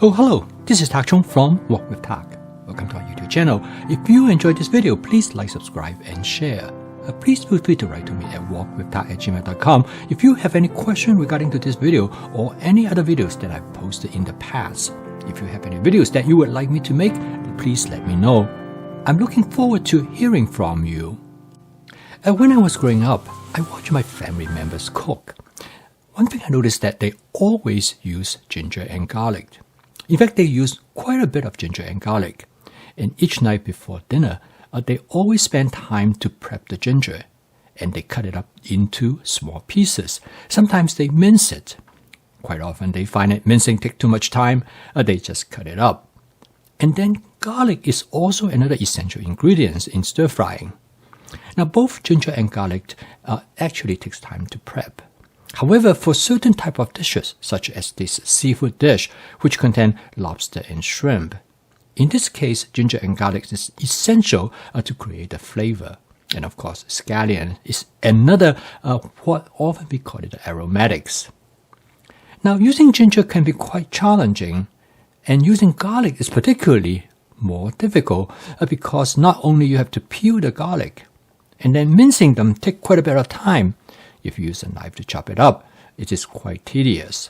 Oh, hello, this is Tak Chung from Walk with Tak. Welcome to our YouTube channel. If you enjoyed this video, please like, subscribe, and share. Please feel free to write to me at walkwithtak@gmail.com if you have any question regarding to this video or any other videos that I've posted in the past. If you have any videos that you would like me to make, please let me know. I'm looking forward to hearing from you. When I was growing up, I watched my family members cook. One thing I noticed that they always use ginger and garlic. In fact, they use quite a bit of ginger and garlic. And each night before dinner, they always spend time to prep the ginger. And they cut it up into small pieces. Sometimes they mince it. Quite often they find that mincing takes too much time. They just cut it up. And then garlic is also another essential ingredient in stir frying. Now, both ginger and garlic actually takes time to prep. However, for certain type of dishes, such as this seafood dish, which contain lobster and shrimp, in this case, ginger and garlic is essential to create the flavor. And of course, scallion is another what often we call it aromatics. Now, using ginger can be quite challenging, and using garlic is particularly more difficult because not only you have to peel the garlic, and then mincing them take quite a bit of time. If you use a knife to chop it up, it is quite tedious.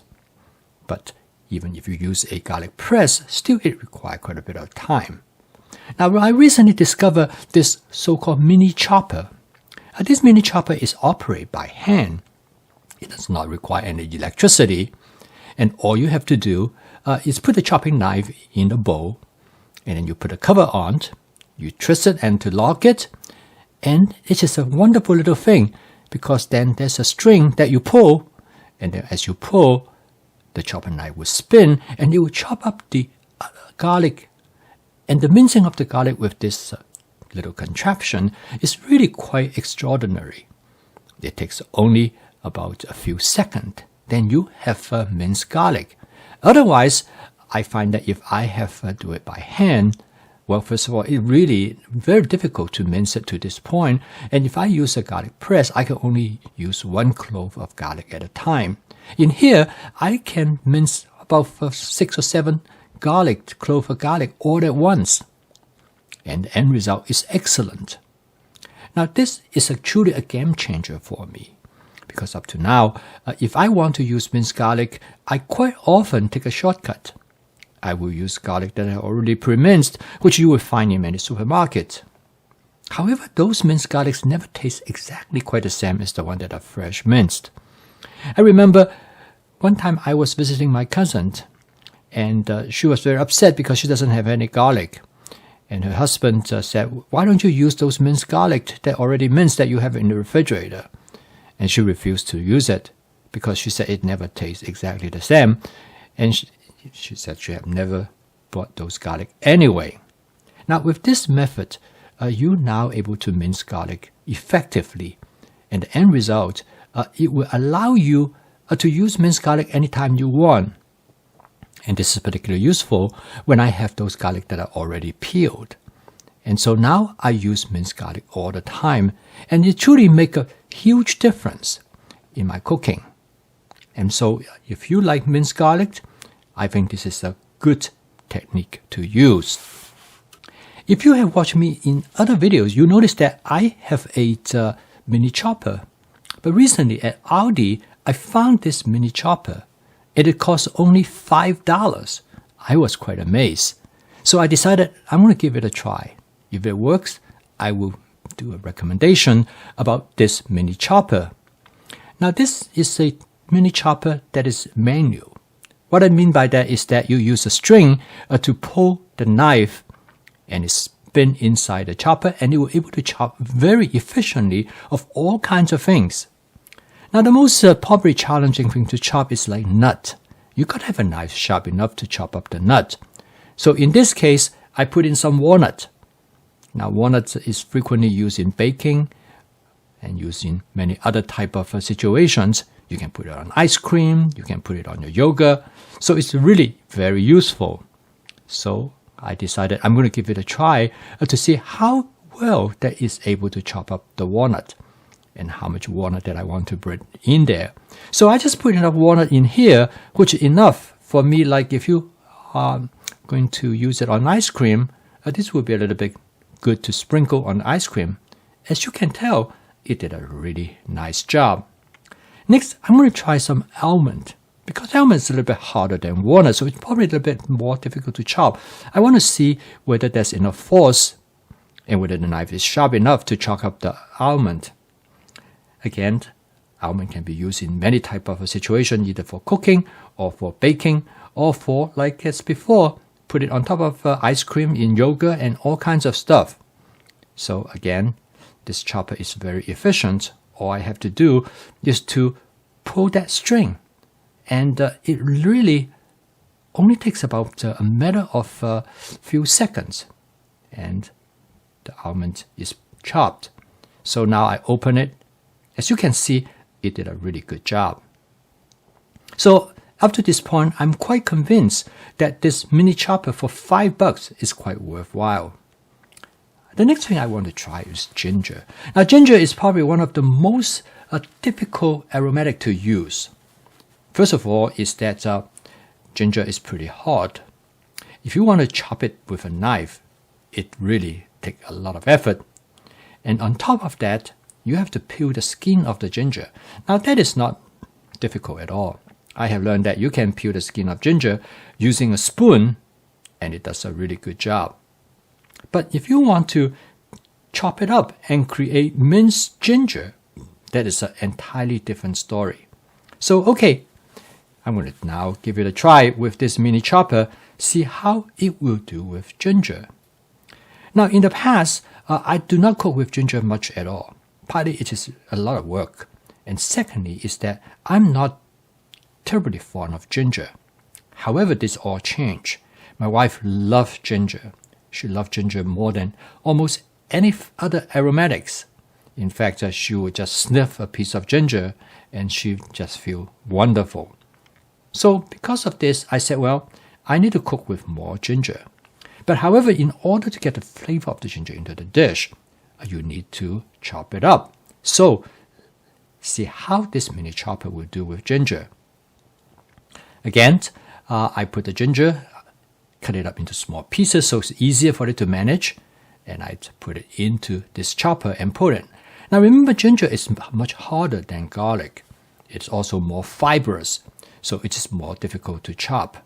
But even if you use a garlic press, still it requires quite a bit of time. Now, I recently discovered this so-called mini chopper. This mini chopper is operated by hand. It does not require any electricity. And all you have to do is put the chopping knife in the bowl, and then you put a cover on, you twist it and to lock it, and it is a wonderful little thing because then there's a string that you pull, and then as you pull, the chopping knife will spin and it will chop up the garlic. And the mincing of the garlic with this little contraption is really quite extraordinary. It takes only about a few seconds. Then you have minced garlic. Otherwise, I find that if I have to do it by hand, well, first of all, it's really very difficult to mince it to this point. And if I use a garlic press, I can only use one clove of garlic at a time. In here, I can mince about 6 or 7 cloves of garlic all at once. And the end result is excellent. Now, this is truly a game changer for me. Because up to now, if I want to use minced garlic, I quite often take a shortcut. I will use garlic that are already pre-minced, which you will find in many supermarkets. However, those minced garlics never taste exactly quite the same as the one that are fresh minced. I remember one time I was visiting my cousin, and she was very upset because she doesn't have any garlic. And her husband said, "Why don't you use those minced garlic that already minced that you have in the refrigerator?" And she refused to use it because she said it never tastes exactly the same. And she said she had never bought those garlic anyway. Now, with this method, you're now able to mince garlic effectively. And the end result, it will allow you to use minced garlic anytime you want. And this is particularly useful when I have those garlic that are already peeled. And so now I use minced garlic all the time. And it truly makes a huge difference in my cooking. And so if you like minced garlic, I think this is a good technique to use. If you have watched me in other videos, you notice that I have a mini chopper. But recently at Aldi, I found this mini chopper, and it cost only $5. I was quite amazed. So I decided I'm going to give it a try. If it works, I will do a recommendation about this mini chopper. Now, this is a mini chopper that is manual. What I mean by that is that you use a string to pull the knife, and it spins inside the chopper, and it will be able to chop very efficiently of all kinds of things. Now, the most probably challenging thing to chop is like nut. You got to have a knife sharp enough to chop up the nut. So in this case, I put in some walnut. Now, walnut is frequently used in baking and used in many other type of situations. You can put it on ice cream, you can put it on your yogurt. So it's really very useful. So I decided I'm going to give it a try to see how well that is able to chop up the walnut and how much walnut that I want to put in there. So I just put enough walnut in here, which is enough for me. Like if you going to use it on ice cream, this will be a little bit good to sprinkle on ice cream. As you can tell, it did a really nice job. Next, I'm going to try some almond. Because almond is a little bit harder than walnut, so it's probably a little bit more difficult to chop. I want to see whether there's enough force and whether the knife is sharp enough to chop up the almond. Again, almond can be used in many types of situations, either for cooking or for baking or for, like as before, put it on top of ice cream in yogurt and all kinds of stuff. So again, this chopper is very efficient. All I have to do is to pull that string. And it really only takes about a matter of a few seconds. And the almond is chopped. So now I open it. As you can see, it did a really good job. So up to this point, I'm quite convinced that this mini chopper for $5 is quite worthwhile. The next thing I want to try is ginger. Now, ginger is probably one of the most difficult aromatic to use. First of all, is that ginger is pretty hard. If you want to chop it with a knife, it really takes a lot of effort. And on top of that, you have to peel the skin of the ginger. Now, that is not difficult at all. I have learned that you can peel the skin of ginger using a spoon, and it does a really good job. But if you want to chop it up and create minced ginger, that is an entirely different story. So, okay, I'm going to now give it a try with this mini chopper, see how it will do with ginger. Now, in the past, I do not cook with ginger much at all. Partly it is a lot of work. And secondly is that I'm not terribly fond of ginger. However, this all changed. My wife loved ginger. She loved ginger more than almost any other aromatics. In fact, she would just sniff a piece of ginger and she just feel wonderful. So because of this, I said, well, I need to cook with more ginger. But however, in order to get the flavor of the ginger into the dish, you need to chop it up. So see how this mini chopper will do with ginger. Again, I put the ginger, cut it up into small pieces so it's easier for it to manage, and I put it into this chopper and put it. Now remember, ginger is much harder than garlic. It's also more fibrous, so it is more difficult to chop.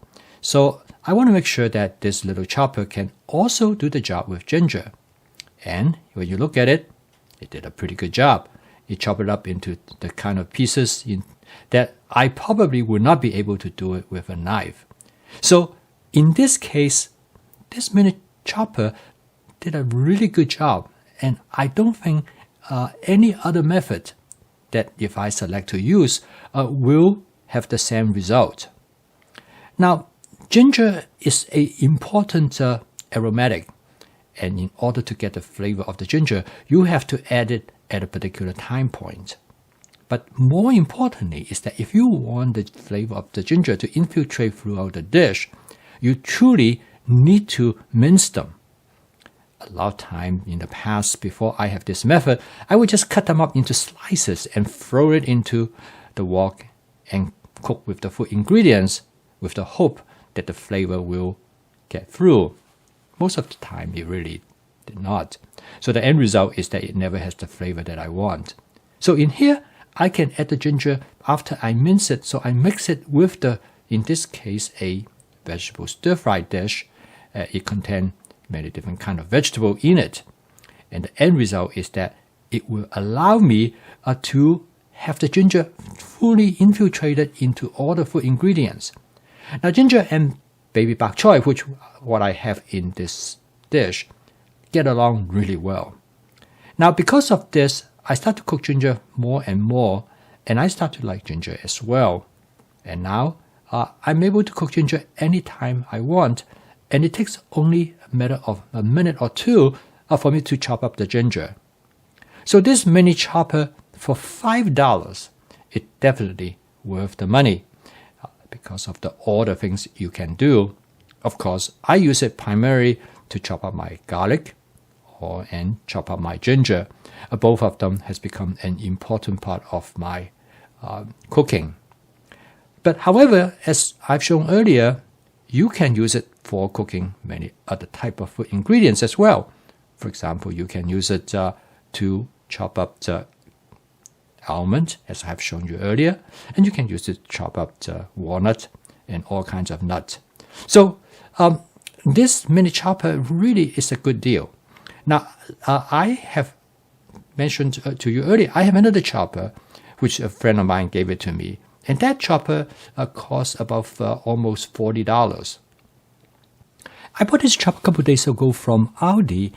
So I want to make sure that this little chopper can also do the job with ginger. And when you look at it, it did a pretty good job. It chopped it up into the kind of pieces that I probably would not be able to do it with a knife. So in this case, this mini chopper did a really good job. And I don't think any other method that if I select to use will have the same result. Now, ginger is an important aromatic. And in order to get the flavor of the ginger, you have to add it at a particular time point. But more importantly is that if you want the flavor of the ginger to infiltrate throughout the dish, you truly need to mince them. A lot of time in the past, before I have this method, I would just cut them up into slices and throw it into the wok and cook with the food ingredients with the hope that the flavor will get through. Most of the time, it really did not. So the end result is that it never has the flavor that I want. So in here, I can add the ginger after I mince it. So I mix it with the, in this case, a vegetable stir-fried dish. It contains many different kinds of vegetable in it. And the end result is that it will allow me to have the ginger fully infiltrated into all the food ingredients. Now, ginger and baby bok choy, which what I have in this dish, get along really well. Now, because of this, I start to cook ginger more and more, and I start to like ginger as well. And now, I'm able to cook ginger anytime I want, and it takes only a matter of a minute or two for me to chop up the ginger. So this mini chopper for $5, it's definitely worth the money because of all the things you can do. Of course, I use it primarily to chop up my garlic and chop up my ginger. Both of them has become an important part of my cooking. But however, as I've shown earlier, you can use it for cooking many other type of food ingredients as well. For example, you can use it to chop up the almond, as I have shown you earlier, and you can use it to chop up the walnut and all kinds of nuts. So this mini chopper really is a good deal. Now, I have mentioned to you earlier, I have another chopper, which a friend of mine gave it to me. And that chopper costs about almost $40. I bought this chopper a couple of days ago from Aldi,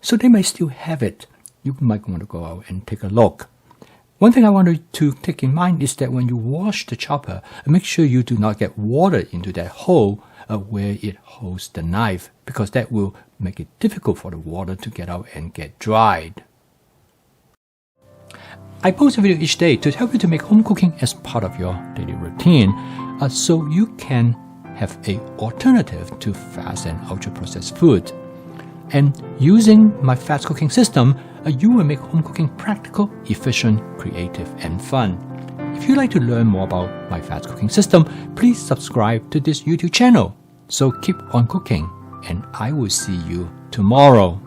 so they may still have it. You might want to go out and take a look. One thing I wanted to take in mind is that when you wash the chopper, make sure you do not get water into that hole where it holds the knife, because that will make it difficult for the water to get out and get dried. I post a video each day to help you to make home cooking as part of your daily routine, so you can have an alternative to fast and ultra-processed food. And using my fast cooking system, you will make home cooking practical, efficient, creative, and fun. If you'd like to learn more about my fast cooking system, please subscribe to this YouTube channel. So keep on cooking, and I will see you tomorrow.